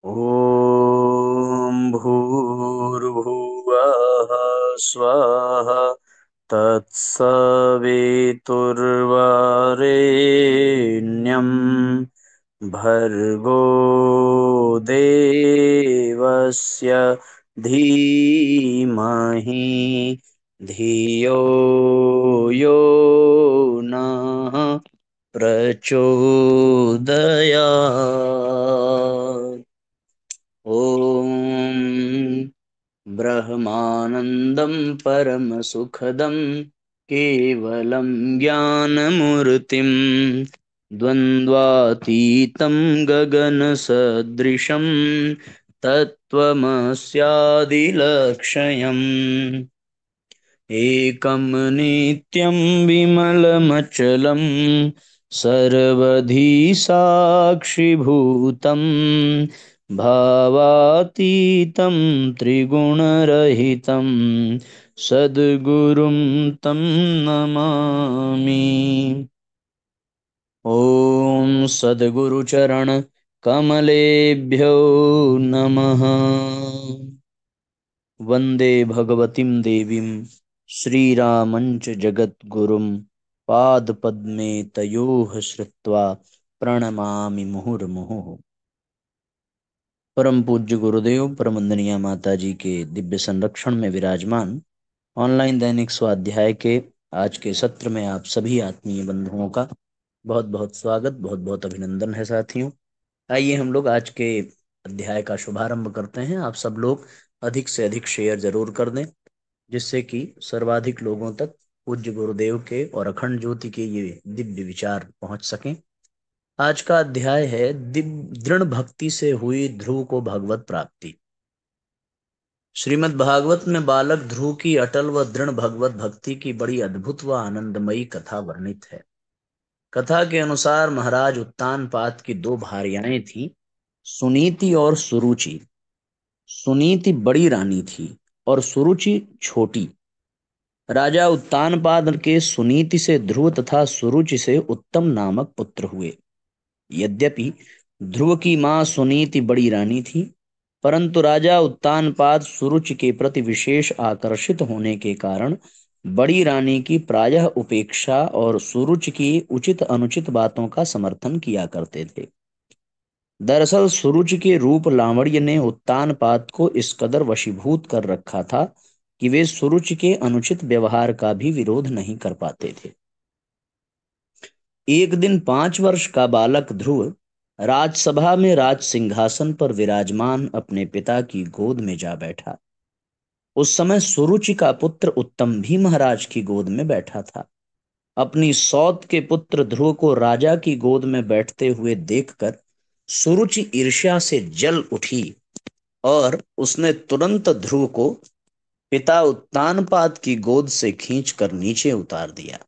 ॐ भूर्भुवः स्वः तत्सवितुर्वरेण्यं भर्गो देवस्य धीमहि धियो यो नः प्रचोदयात्। ॐ ब्रह्मानन्दं परमसुखदं केवलं ज्ञानमूर्तिं द्वन्द्वातीतं गगनसदृशं तत्त्वमस्यादिलक्ष्यम् एकं नित्यं विमलमचलं सर्वधी साक्षिभूतं भावातीतं त्रिगुणरहितं सद्गुरुं तं नमामि। ॐ सद्गुरुचरण कमलेभ्यो नमः। वन्दे भगवतीं देवीं श्रीरामञ्च जगद्गुरुं पादपद्मे तयोः श्रुत्वा प्रणमामि मुहुर्मुहुः। परम पूज्य गुरुदेव परम वंदनीय माता जी के दिव्य संरक्षण में विराजमान ऑनलाइन दैनिक स्वाध्याय के आज के सत्र में आप सभी आत्मीय बंधुओं का बहुत बहुत स्वागत, बहुत बहुत अभिनंदन है साथियों। आइए हम लोग आज के अध्याय का शुभारंभ करते हैं। आप सब लोग अधिक से अधिक शेयर जरूर कर दें, जिससे कि सर्वाधिक लोगों तक पूज्य गुरुदेव के और अखंड ज्योति के ये दिव्य विचार पहुंच सकें। आज का अध्याय है दृढ़ भक्ति से हुई ध्रुव को भगवत प्राप्ति। श्रीमद् भागवत में बालक ध्रुव की अटल व दृढ़ भगवत भक्ति की बड़ी अद्भुत व आनंदमयी कथा वर्णित है। कथा के अनुसार महाराज उत्तानपाद की दो भार्याएं थीं, सुनीति और सुरुचि। सुनीति बड़ी रानी थी और सुरुचि छोटी। राजा उत्तानपाद के सुनीति से ध्रुव तथा सुरुचि से उत्तम नामक पुत्र हुए। यद्यपि ध्रुव की मां सुनीति बड़ी रानी थी, परंतु राजा उत्तानपाद सुरुचि के प्रति विशेष आकर्षित होने के कारण बड़ी रानी की प्रायः उपेक्षा और सुरुचि की उचित अनुचित बातों का समर्थन किया करते थे। दरअसल सुरुचि के रूप लावण्य ने उत्तानपाद को इस कदर वशीभूत कर रखा था कि वे सुरुचि के अनुचित व्यवहार का भी विरोध नहीं कर पाते थे। एक दिन 5 वर्ष का बालक ध्रुव राजसभा में राज सिंहासन पर विराजमान अपने पिता की गोद में जा बैठा। उस समय सुरुचि का पुत्र उत्तम भी महाराज की गोद में बैठा था। अपनी सौत के पुत्र ध्रुव को राजा की गोद में बैठते हुए देखकर सुरुचि ईर्ष्या से जल उठी और उसने तुरंत ध्रुव को पिता उत्तानपाद की गोद से खींचकर नीचे उतार दिया।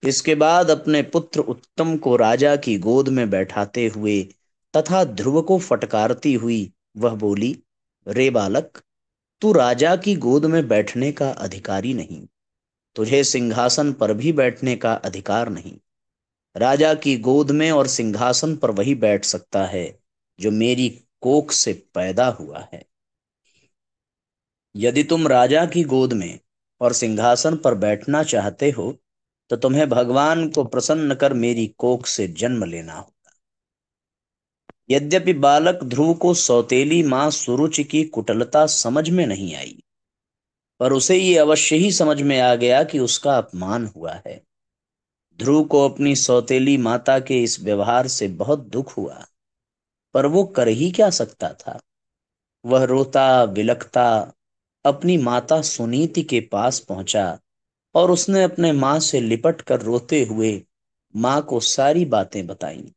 इसके बाद अपने पुत्र उत्तम को राजा की गोद में बैठाते हुए तथा ध्रुव को फटकारती हुई वह बोली, रे बालक, तू राजा की गोद में बैठने का अधिकारी नहीं, तुझे सिंहासन पर भी बैठने का अधिकार नहीं। राजा की गोद में और सिंहासन पर वही बैठ सकता है जो मेरी कोख से पैदा हुआ है। यदि तुम राजा की गोद में और सिंहासन पर बैठना चाहते हो तो तुम्हें भगवान को प्रसन्न कर मेरी कोख से जन्म लेना हो। यद्यपि बालक ध्रुव को सौतेली मां सुरुचि की कुटिलता समझ में नहीं आई, पर उसे ये अवश्य ही समझ में आ गया कि उसका अपमान हुआ है। ध्रुव को अपनी सौतेली माता के इस व्यवहार से बहुत दुख हुआ, पर वो कर ही क्या सकता था। वह रोता बिलखता अपनी माता सुनीति के पास पहुंचा और उसने अपने मां से लिपट कर रोते हुए मां को सारी बातें बताईं।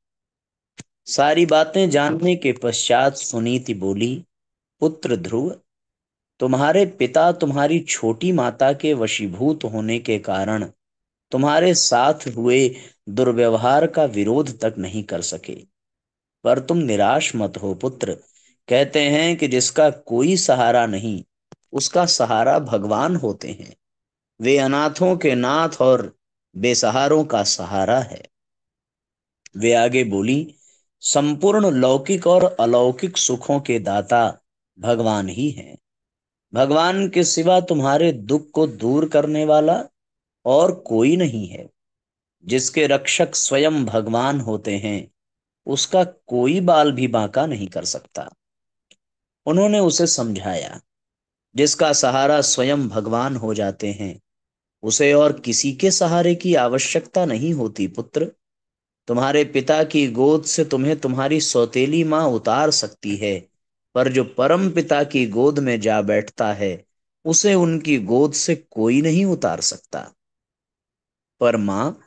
सारी बातें जानने के पश्चात सुनीति बोली, पुत्र ध्रुव, तुम्हारे पिता तुम्हारी छोटी माता के वशीभूत होने के कारण तुम्हारे साथ हुए दुर्व्यवहार का विरोध तक नहीं कर सके। पर तुम निराश मत हो पुत्र। कहते हैं कि जिसका कोई सहारा नहीं उसका सहारा भगवान होते हैं। वे अनाथों के नाथ और बेसहारों का सहारा है। वे आगे बोली, संपूर्ण लौकिक और अलौकिक सुखों के दाता भगवान ही हैं। भगवान के सिवा तुम्हारे दुख को दूर करने वाला और कोई नहीं है। जिसके रक्षक स्वयं भगवान होते हैं, उसका कोई बाल भी बांका नहीं कर सकता। उन्होंने उसे समझाया, जिसका सहारा स्वयं भगवान हो जाते हैं, उसे और किसी के सहारे की आवश्यकता नहीं होती। पुत्र, तुम्हारे पिता की गोद से तुम्हें तुम्हारी सौतेली माँ उतार सकती है, पर जो परम पिता की गोद में जा बैठता है, उसे उनकी गोद से कोई नहीं उतार सकता। पर माँ,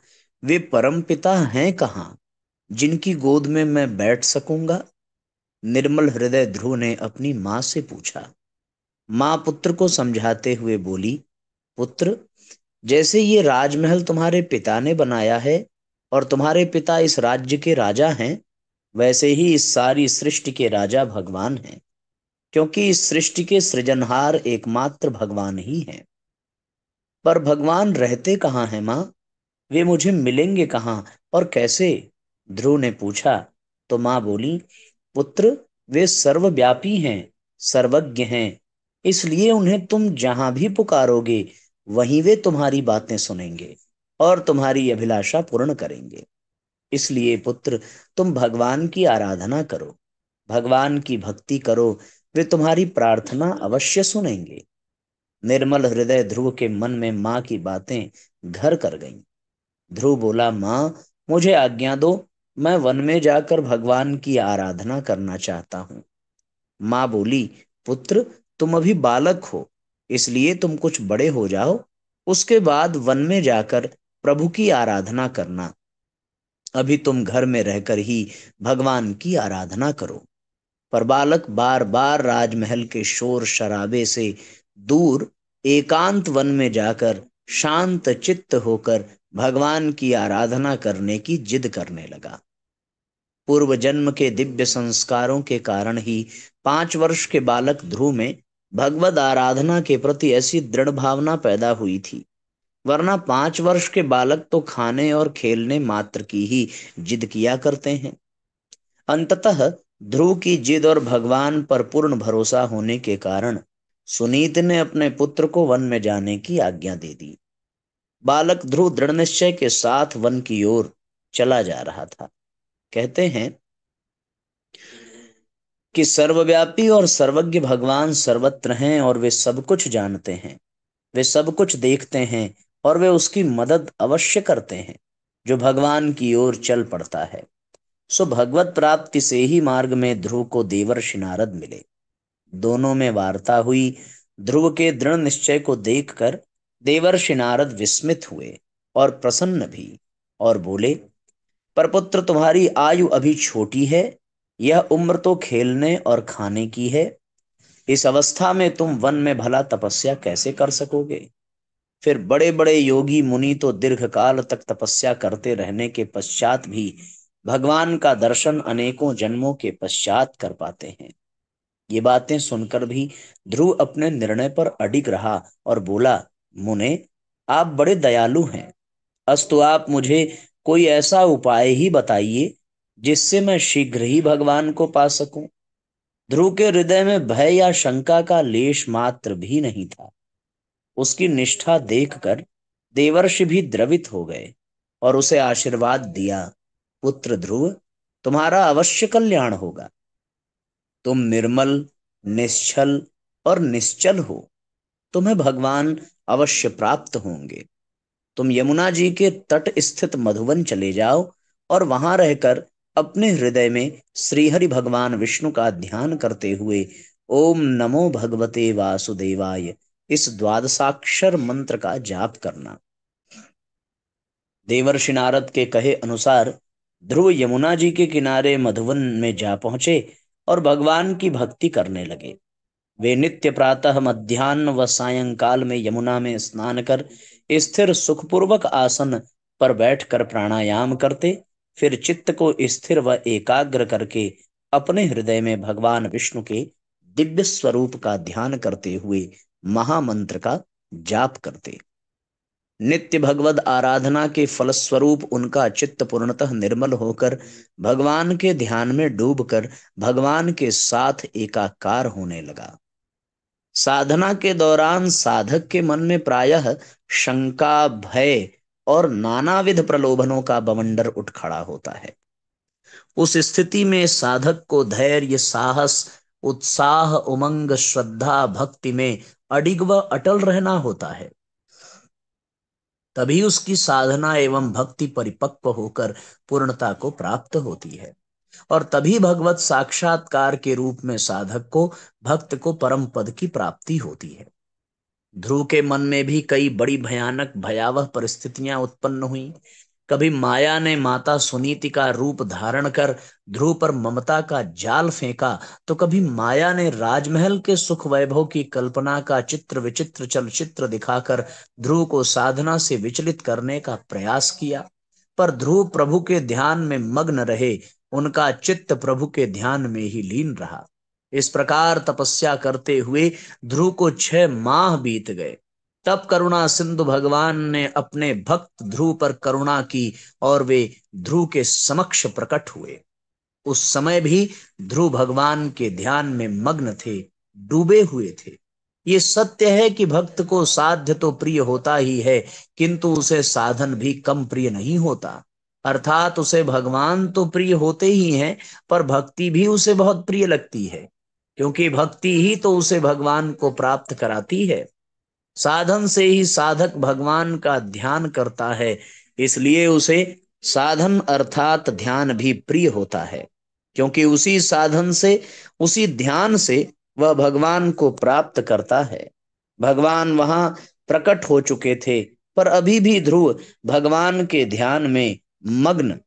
वे परम पिता हैं कहाँ, जिनकी गोद में मैं बैठ सकूंगा? निर्मल हृदय ध्रुव ने अपनी माँ से पूछा। माँ पुत्र को समझाते हुए बोली, पुत्र, जैसे ये राजमहल तुम्हारे पिता ने बनाया है और तुम्हारे पिता इस राज्य के राजा हैं, वैसे ही इस सारी सृष्टि के राजा भगवान हैं, क्योंकि इस सृष्टि के सृजनहार एकमात्र भगवान ही हैं। पर भगवान रहते कहाँ हैं माँ? वे मुझे मिलेंगे कहाँ और कैसे? ध्रुव ने पूछा। तो माँ बोली, पुत्र, वे सर्वव्यापी हैं, सर्वज्ञ हैं, इसलिए उन्हें तुम जहां भी पुकारोगे, वहीं वे तुम्हारी बातें सुनेंगे और तुम्हारी अभिलाषा पूर्ण करेंगे। इसलिए पुत्र, तुम भगवान की आराधना करो, भगवान की भक्ति करो, वे तुम्हारी प्रार्थना अवश्य सुनेंगे। निर्मल हृदय ध्रुव के मन में माँ की बातें घर कर गईं। ध्रुव बोला, माँ, मुझे आज्ञा दो, मैं वन में जाकर भगवान की आराधना करना चाहता हूँ। माँ बोली, पुत्र, तुम अभी बालक हो, इसलिए तुम कुछ बड़े हो जाओ, उसके बाद वन में जाकर प्रभु की आराधना करना। अभी तुम घर में रहकर ही भगवान की आराधना करो। पर बालक बार बार राजमहल के शोर शराबे से दूर एकांत वन में जाकर शांत चित्त होकर भगवान की आराधना करने की जिद करने लगा। पूर्व जन्म के दिव्य संस्कारों के कारण ही 5 वर्ष के बालक ध्रुव में भगवद आराधना के प्रति ऐसी दृढ़ भावना पैदा हुई थी, वरना 5 वर्ष के बालक तो खाने और खेलने मात्र की ही जिद किया करते हैं। अंततः ध्रुव की जिद और भगवान पर पूर्ण भरोसा होने के कारण सुनीत ने अपने पुत्र को वन में जाने की आज्ञा दे दी। बालक ध्रुव दृढ़ निश्चय के साथ वन की ओर चला जा रहा था। कहते हैं कि सर्वव्यापी और सर्वज्ञ भगवान सर्वत्र हैं और वे सब कुछ जानते हैं, वे सब कुछ देखते हैं और वे उसकी मदद अवश्य करते हैं जो भगवान की ओर चल पड़ता है। सो भगवत प्राप्ति से ही मार्ग में ध्रुव को देवर्षि नारद मिले। दोनों में वार्ता हुई। ध्रुव के दृढ़ निश्चय को देखकर देवर्षि नारद विस्मित हुए और प्रसन्न भी, और बोले, पर पुत्र, तुम्हारी आयु अभी छोटी है, यह उम्र तो खेलने और खाने की है। इस अवस्था में तुम वन में भला तपस्या कैसे कर सकोगे? फिर बड़े बड़े योगी मुनि तो दीर्घ काल तक तपस्या करते रहने के पश्चात भी भगवान का दर्शन अनेकों जन्मों के पश्चात कर पाते हैं। ये बातें सुनकर भी ध्रुव अपने निर्णय पर अडिग रहा और बोला, मुने, आप बड़े दयालु हैं, अस्तु आप मुझे कोई ऐसा उपाय ही बताइए जिससे मैं शीघ्र ही भगवान को पा सकूं। ध्रुव के हृदय में भय या शंका का लेश मात्र भी नहीं था। उसकी निष्ठा देखकर देवर्षि भी द्रवित हो गए और उसे आशीर्वाद दिया, पुत्र ध्रुव, तुम्हारा अवश्य कल्याण होगा। तुम निर्मल, निश्चल और निश्चल हो, तुम्हें भगवान अवश्य प्राप्त होंगे। तुम यमुना जी के तट स्थित मधुवन चले जाओ और वहां रहकर अपने हृदय में श्रीहरि भगवान विष्णु का ध्यान करते हुए ओम नमो भगवते वासुदेवाय इस द्वादशाक्षर मंत्र का जाप करना। देवर्षि नारद के कहे अनुसार ध्रुव यमुना जी के किनारे मधुवन में जा पहुंचे और भगवान की भक्ति करने लगे। वे नित्य प्रातः मध्याह्न व सायंकाल में यमुना में स्नान कर स्थिर सुखपूर्वक आसन पर बैठकर प्राणायाम करते, फिर चित्त को स्थिर व एकाग्र करके अपने हृदय में भगवान विष्णु के दिव्य स्वरूप का ध्यान करते हुए महामंत्र का जाप करते। नित्य भगवद आराधना के फलस्वरूप उनका चित्त पूर्णतः निर्मल होकर भगवान के ध्यान में डूबकर भगवान के साथ एकाकार होने लगा। साधना के दौरान साधक के मन में प्रायः शंका, भय और नानाविध प्रलोभनों का बवंडर उठ खड़ा होता है। उस स्थिति में साधक को धैर्य, साहस, उत्साह, उमंग, श्रद्धा, भक्ति में अडिग व अटल रहना होता है। तभी उसकी साधना एवं भक्ति परिपक्व होकर पूर्णता को प्राप्त होती है और तभी भगवत साक्षात्कार के रूप में साधक को, भक्त को परम पद की प्राप्ति होती है। ध्रुव के मन में भी कई बड़ी भयानक भयावह परिस्थितियां उत्पन्न हुई। कभी माया ने माता सुनीति का रूप धारण कर ध्रुव पर ममता का जाल फेंका, तो कभी माया ने राजमहल के सुख वैभव की कल्पना का चित्र विचित्र चलचित्र दिखाकर ध्रुव को साधना से विचलित करने का प्रयास किया। पर ध्रुव प्रभु के ध्यान में मग्न रहे, उनका चित्त प्रभु के ध्यान में ही लीन रहा। इस प्रकार तपस्या करते हुए ध्रुव को 6 माह बीत गए। तब करुणा सिंधु भगवान ने अपने भक्त ध्रुव पर करुणा की और वे ध्रुव के समक्ष प्रकट हुए। उस समय भी ध्रुव भगवान के ध्यान में मग्न थे, डूबे हुए थे। ये सत्य है कि भक्त को साध्य तो प्रिय होता ही है, किंतु उसे साधन भी कम प्रिय नहीं होता। अर्थात उसे भगवान तो प्रिय होते ही हैं, पर भक्ति भी उसे बहुत प्रिय लगती है, क्योंकि भक्ति ही तो उसे भगवान को प्राप्त कराती है। साधन से ही साधक भगवान का ध्यान करता है, इसलिए उसे साधन अर्थात ध्यान भी प्रिय होता है, क्योंकि उसी साधन से, उसी ध्यान से वह भगवान को प्राप्त करता है। भगवान वहां प्रकट हो चुके थे, पर अभी भी ध्रुव भगवान के ध्यान में मग्न।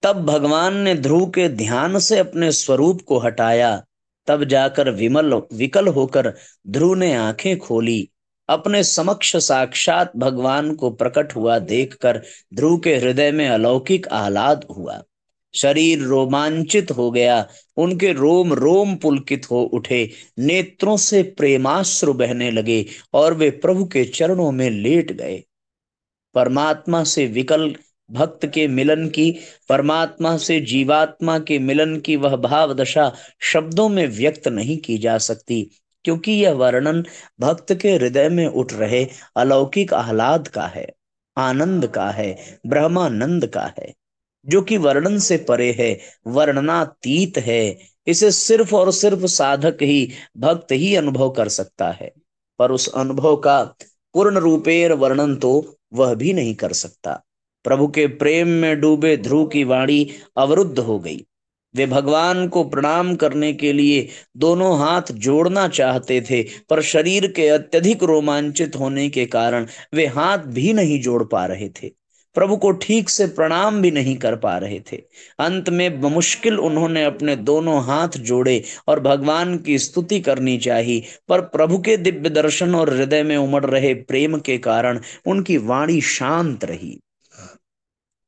तब भगवान ने ध्रुव के ध्यान से अपने स्वरूप को हटाया। तब जाकर विमल विकल होकर ध्रुव ने आंखें खोली। अपने समक्ष साक्षात भगवान को प्रकट हुआ देखकर ध्रुव के हृदय में अलौकिक आह्लाद हुआ। शरीर रोमांचित हो गया, उनके रोम रोम पुलकित हो उठे, नेत्रों से प्रेमाश्रु बहने लगे और वे प्रभु के चरणों में लेट गए। परमात्मा से विकल भक्त के मिलन की, परमात्मा से जीवात्मा के मिलन की वह भाव दशा शब्दों में व्यक्त नहीं की जा सकती, क्योंकि यह वर्णन भक्त के हृदय में उठ रहे अलौकिक आह्लाद का है, आनंद का है, ब्रह्मानंद का है, जो कि वर्णन से परे है, वर्णनातीत है। इसे सिर्फ और सिर्फ साधक ही, भक्त ही अनुभव कर सकता है, पर उस अनुभव का पूर्ण रूपेण वर्णन तो वह भी नहीं कर सकता। प्रभु के प्रेम में डूबे ध्रुव की वाणी अवरुद्ध हो गई। वे भगवान को प्रणाम करने के लिए दोनों हाथ जोड़ना चाहते थे, पर शरीर के अत्यधिक रोमांचित होने के कारण वे हाथ भी नहीं जोड़ पा रहे थे, प्रभु को ठीक से प्रणाम भी नहीं कर पा रहे थे। अंत में बमुश्किल उन्होंने अपने दोनों हाथ जोड़े और भगवान की स्तुति करनी चाहिए, पर प्रभु के दिव्य दर्शन और हृदय में उमड़ रहे प्रेम के कारण उनकी वाणी शांत रही।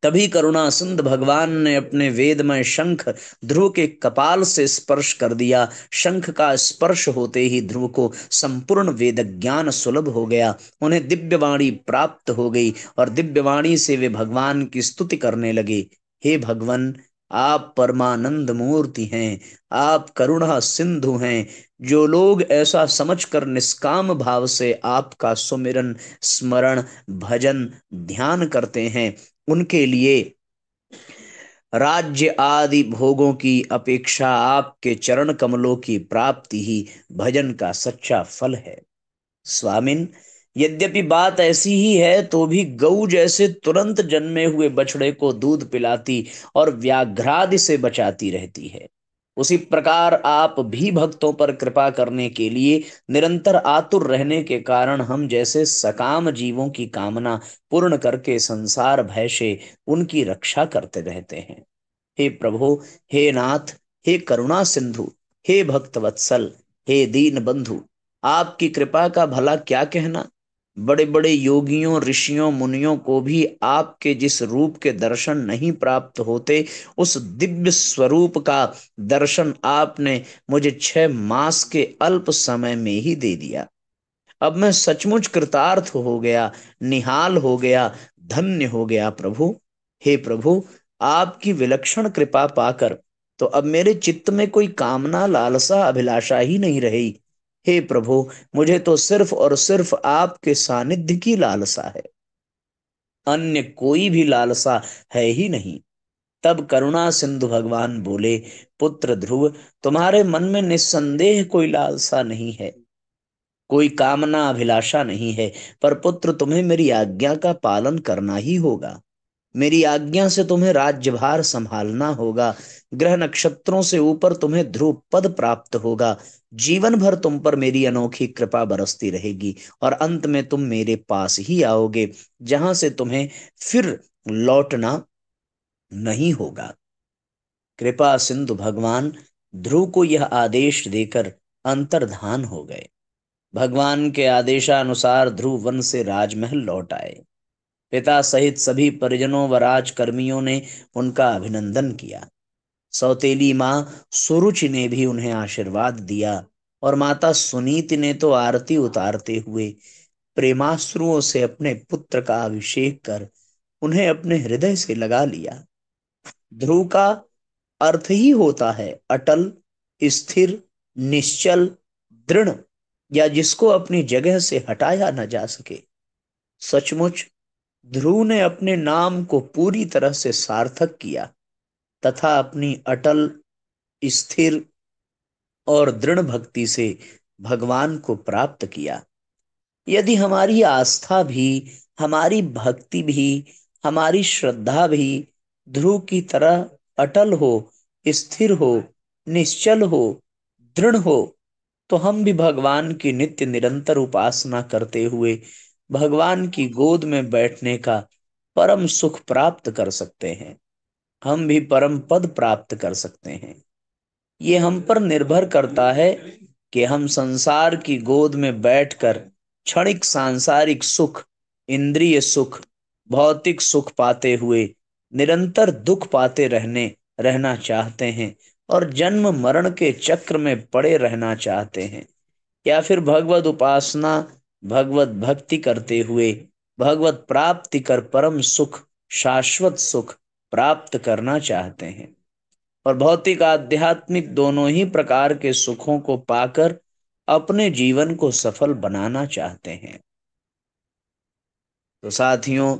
तभी करुणा सिंध भगवान ने अपने वेदमय शंख ध्रुव के कपाल से स्पर्श कर दिया। शंख का स्पर्श होते ही ध्रुव को संपूर्ण वेद ज्ञान सुलभ हो गया, उन्हें दिव्यवाणी प्राप्त हो गई और दिव्यवाणी से वे भगवान की स्तुति करने लगे। हे भगवान, आप परमानंद मूर्ति हैं, आप करुणा सिंधु हैं। जो लोग ऐसा समझकर निष्काम भाव से आपका सुमिरन, स्मरण, भजन, ध्यान करते हैं, उनके लिए राज्य आदि भोगों की अपेक्षा आपके चरण कमलों की प्राप्ति ही भजन का सच्चा फल है। स्वामिन, यद्यपि बात ऐसी ही है, तो भी गऊ जैसे तुरंत जन्मे हुए बछड़े को दूध पिलाती और व्याघ्रादि से बचाती रहती है, उसी प्रकार आप भी भक्तों पर कृपा करने के लिए निरंतर आतुर रहने के कारण हम जैसे सकाम जीवों की कामना पूर्ण करके संसार भय से उनकी रक्षा करते रहते हैं। हे प्रभु, हे नाथ, हे करुणा सिंधु, हे भक्त वत्सल, हे दीन बंधु, आपकी कृपा का भला क्या कहना। बड़े बड़े योगियों, ऋषियों, मुनियों को भी आपके जिस रूप के दर्शन नहीं प्राप्त होते, उस दिव्य स्वरूप का दर्शन आपने मुझे 6 मास के अल्प समय में ही दे दिया। अब मैं सचमुच कृतार्थ हो गया, निहाल हो गया, धन्य हो गया प्रभु। हे प्रभु, आपकी विलक्षण कृपा पाकर तो अब मेरे चित्त में कोई कामना, लालसा, अभिलाषा ही नहीं रही। हे प्रभु, मुझे तो सिर्फ और सिर्फ आपके सानिध्य की लालसा है, अन्य कोई भी लालसा है ही नहीं। तब करुणा सिंधु भगवान बोले, पुत्र ध्रुव, तुम्हारे मन में निस्संदेह कोई लालसा नहीं है, कोई कामना अभिलाषा नहीं है, पर पुत्र तुम्हें मेरी आज्ञा का पालन करना ही होगा। मेरी आज्ञा से तुम्हें राज्यभार संभालना होगा। ग्रह नक्षत्रों से ऊपर तुम्हें ध्रुव पद प्राप्त होगा। जीवन भर तुम पर मेरी अनोखी कृपा बरसती रहेगी और अंत में तुम मेरे पास ही आओगे, जहां से तुम्हें फिर लौटना नहीं होगा। कृपा सिंधु भगवान ध्रुव को यह आदेश देकर अंतर्धान हो गए। भगवान के आदेशानुसार ध्रुव वन से राजमहल लौट आए। पिता सहित सभी परिजनों व राजकर्मियों ने उनका अभिनंदन किया। सौतेली माँ सुरुचि ने भी उन्हें आशीर्वाद दिया और माता सुनीति ने तो आरती उतारते हुए प्रेमाश्रुओं से अपने पुत्र का अभिषेक कर उन्हें अपने हृदय से लगा लिया। ध्रुव का अर्थ ही होता है अटल, स्थिर, निश्चल, दृढ़, या जिसको अपनी जगह से हटाया न जा सके। सचमुच ध्रुव ने अपने नाम को पूरी तरह से सार्थक किया तथा अपनी अटल, स्थिर और दृढ़ भक्ति से भगवान को प्राप्त किया। यदि हमारी आस्था भी, हमारी भक्ति भी, हमारी श्रद्धा भी ध्रुव की तरह अटल हो, स्थिर हो, निश्चल हो, दृढ़ हो, तो हम भी भगवान की नित्य निरंतर उपासना करते हुए भगवान की गोद में बैठने का परम सुख प्राप्त कर सकते हैं। हम भी परम पद प्राप्त कर सकते हैं। ये हम पर निर्भर करता है कि हम संसार की गोद में बैठकर क्षणिक सांसारिक सुख, इंद्रिय सुख, भौतिक सुख पाते हुए निरंतर दुख पाते रहना चाहते हैं और जन्म मरण के चक्र में पड़े रहना चाहते हैं, या फिर भगवत उपासना, भगवत भक्ति करते हुए भगवत प्राप्ति कर परम सुख, शाश्वत सुख प्राप्त करना चाहते हैं और भौतिक आध्यात्मिक दोनों ही प्रकार के सुखों को पाकर अपने जीवन को सफल बनाना चाहते हैं। तो साथियों,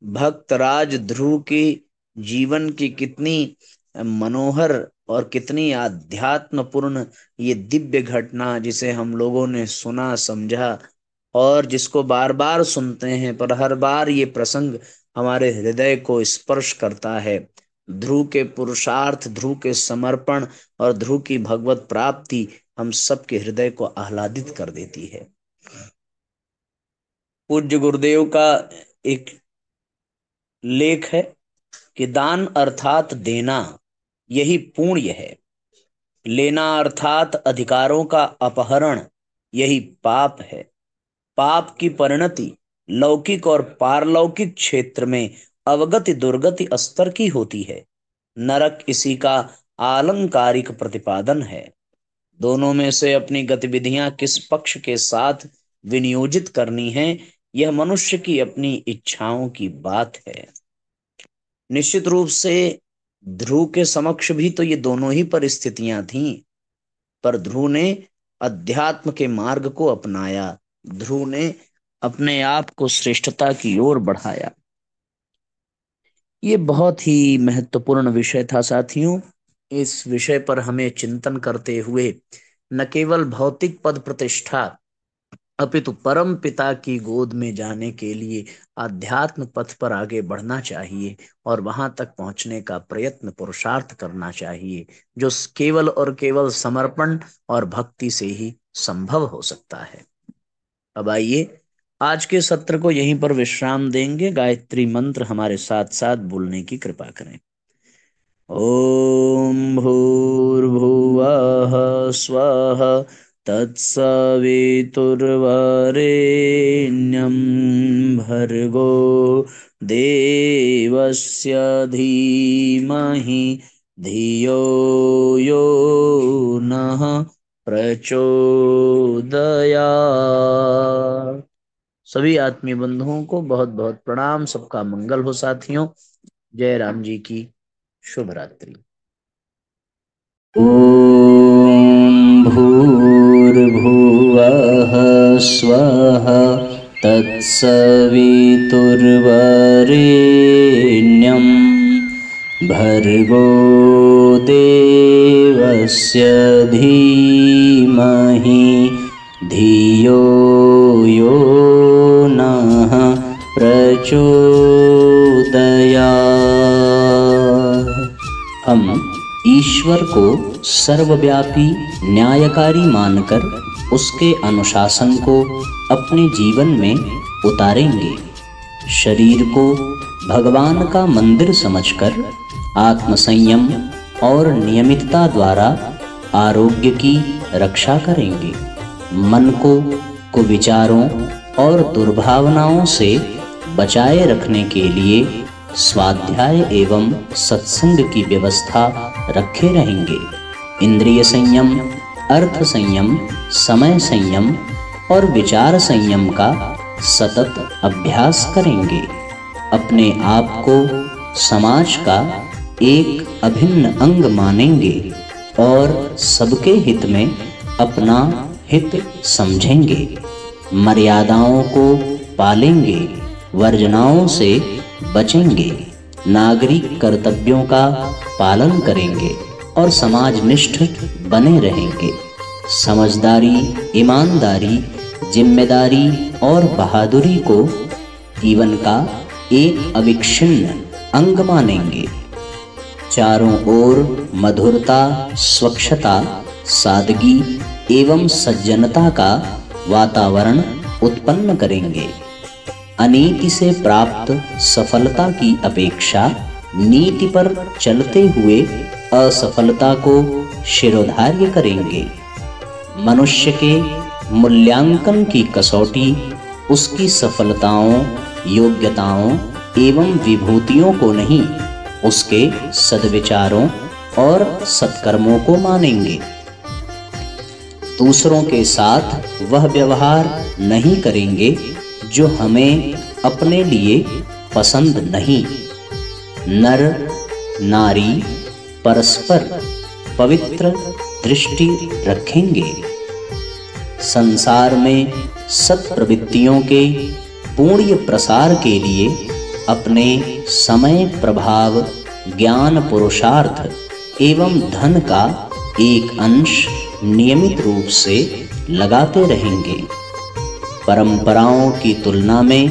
भक्तराज ध्रुव के जीवन की कितनी मनोहर और कितनी आध्यात्मपूर्ण ये दिव्य घटना, जिसे हम लोगों ने सुना, समझा और जिसको बार बार सुनते हैं, पर हर बार ये प्रसंग हमारे हृदय को स्पर्श करता है। ध्रुव के पुरुषार्थ, ध्रुव के समर्पण और ध्रुव की भगवत प्राप्ति हम सबके हृदय को आह्लादित कर देती है। पूज्य गुरुदेव का एक लेख है कि दान अर्थात देना, यही पुण्य है। लेना अर्थात अधिकारों का अपहरण, यही पाप है। पाप की परिणति लौकिक और पारलौकिक क्षेत्र में अवगति दुर्गति स्तर की होती है। नरक इसी का आलंकारिक प्रतिपादन है। दोनों में से अपनी गतिविधियां किस पक्ष के साथ विनियोजित करनी है, यह मनुष्य की अपनी इच्छाओं की बात है। निश्चित रूप से ध्रुव के समक्ष भी तो ये दोनों ही परिस्थितियां थीं, पर ध्रुव ने अध्यात्म के मार्ग को अपनाया। ध्रुव ने अपने आप को श्रेष्ठता की ओर बढ़ाया। ये बहुत ही महत्वपूर्ण विषय था साथियों। इस विषय पर हमें चिंतन करते हुए न केवल भौतिक पद प्रतिष्ठा अपितु परम पिता की गोद में जाने के लिए आध्यात्म पथ पर आगे बढ़ना चाहिए और वहां तक पहुंचने का प्रयत्न, पुरुषार्थ करना चाहिए, जो केवल और केवल समर्पण और भक्ति से ही संभव हो सकता है। अब आइए आज के सत्र को यहीं पर विश्राम देंगे। गायत्री मंत्र हमारे साथ साथ बोलने की कृपा करें। ओम भूर्भुवः स्वः तत्सवितुर्वरेण्यं भर्गो देवस्य धीमहि धियो यो नः प्रचोदयात्। सभी आत्मीय बंधुओं को बहुत बहुत प्रणाम। सबका मंगल हो साथियों। जय राम जी की शुभ रात्रि। ओम भूर्भुवः स्वः तत्सवितुर्वरेण्यं भर्गो देवस्य धीमहि धियो यो नः प्रचोदयात्। हम ईश्वर को सर्वव्यापी न्यायकारी मानकर उसके अनुशासन को अपने जीवन में उतारेंगे। शरीर को भगवान का मंदिर समझकर आत्मसंयम और नियमितता द्वारा आरोग्य की रक्षा करेंगे। मन को कुविचारों और दुर्भावनाओं से बचाए रखने के लिए स्वाध्याय एवं सत्संग की व्यवस्था रखे रहेंगे। इंद्रिय संयम, अर्थ संयम, समय संयम और विचार संयम का सतत अभ्यास करेंगे। अपने आप को समाज का एक अभिन्न अंग मानेंगे और सबके हित में अपना हित समझेंगे। मर्यादाओं को पालेंगे, वर्जनाओं से बचेंगे, नागरिक कर्तव्यों का पालन करेंगे और समाजनिष्ठ बने रहेंगे। समझदारी, ईमानदारी, जिम्मेदारी और बहादुरी को जीवन का एक अविच्छिन्न अंग मानेंगे। चारों ओर मधुरता, स्वच्छता, सादगी एवं सज्जनता का वातावरण उत्पन्न करेंगे। अनीति से प्राप्त सफलता की अपेक्षा नीति पर चलते हुए असफलता को शिरोधार्य करेंगे। मनुष्य के मूल्यांकन की कसौटी उसकी सफलताओं, योग्यताओं एवं विभूतियों को नहीं, उसके सद्विचारों और सत्कर्मों को मानेंगे। दूसरों के साथ वह व्यवहार नहीं करेंगे जो हमें अपने लिए पसंद नहीं। नर नारी परस्पर पवित्र दृष्टि रखेंगे। संसार में सत्प्रवृत्तियों के पूर्ण प्रसार के लिए अपने समय, प्रभाव, ज्ञान, पुरुषार्थ एवं धन का एक अंश नियमित रूप से लगाते रहेंगे। परंपराओं की तुलना में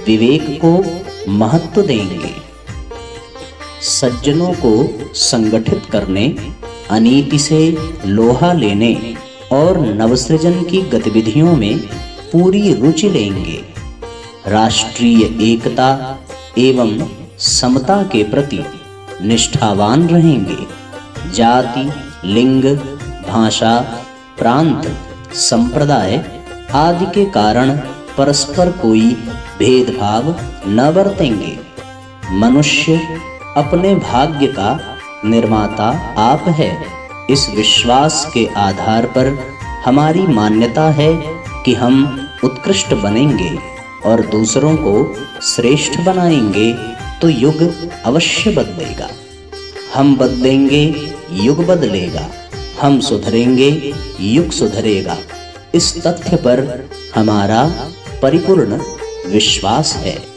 विवेक को महत्व देंगे। सज्जनों को संगठित करने, अनीति से लोहा लेने और नवसृजन की गतिविधियों में पूरी रुचि लेंगे। राष्ट्रीय एकता एवं समता के प्रति निष्ठावान रहेंगे। जाति, लिंग, भाषा, प्रांत, संप्रदाय आदि के कारण परस्पर कोई भेदभाव न बरतेंगे। मनुष्य अपने भाग्य का निर्माता आप है। इस विश्वास के आधार पर हमारी मान्यता है कि हम उत्कृष्ट बनेंगे और दूसरों को श्रेष्ठ बनाएंगे तो युग अवश्य बदलेगा। हम बदलेंगे, युग बदलेगा। हम सुधरेंगे, युग सुधरेगा। इस तथ्य पर हमारा परिपूर्ण विश्वास है।